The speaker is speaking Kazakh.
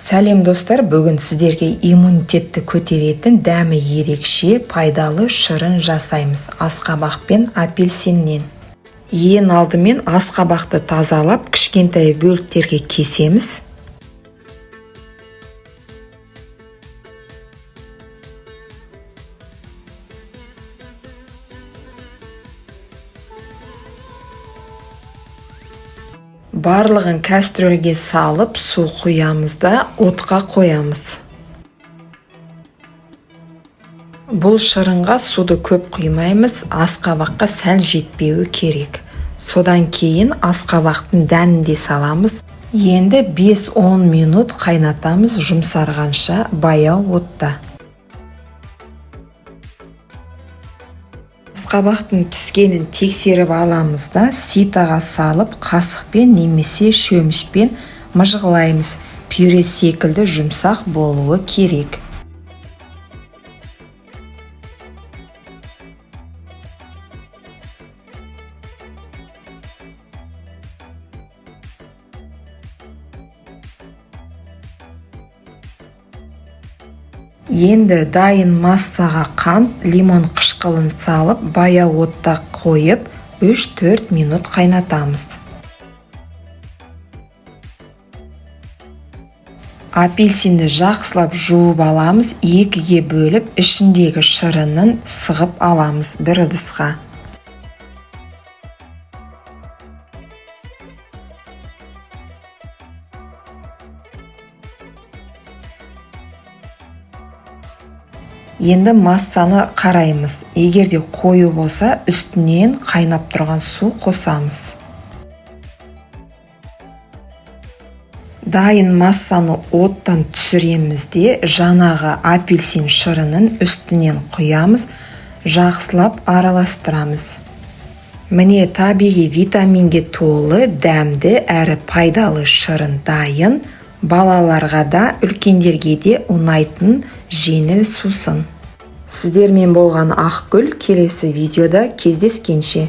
Сәлем достар, бүгін сіздерге иммунитетті көтеретін дәмі ерекше пайдалы шырын жасаймыз асқабақ пен апельсиннен. Ең алдымен асқабақты тазалап, кішкентай бөліктерге кесеміз. Барлығын кастрөлге салып, су құямыз да отқа қоямыз. Бұл шырынға суды көп құймаймыз, асқабаққа сәл жетпеуі керек. Содан кейін асқабақтың дәнін де саламыз. Енді 5-10 минут қайнатамыз жұмсарғанша баяу отта. Асқабақтың піскенін тексеріп аламыз да ситаға салып қасықпен немесе шөмішпен мыжғылаймыз. Пюре секілді жұмсақ болуы керек. Енді дайын массаға қант, лимон қышқылын салып, баяу отта қойып, 3-4 минут қайнатамыз. Апельсинді жақсылап жуып аламыз, екіге бөліп, ішіндегі шырынын сығып аламыз бір ыдысқа. Енді массаны қараймыз. Егерде қою болса, үстінен қайнап тұрған су қосамыз. Дайын массаны оттан түсіреміз де, жаңағы апельсин шырынын үстінен құямыз, жақсылап араластырамыз. Міне табиғи витаминге толы, дәмді әрі пайдалы шырын дайын. Балаларға да, үлкендерге де ұнайтын жеңіл сусын. Сіздермен болған Ақгүл, келесі видеода кездескенше.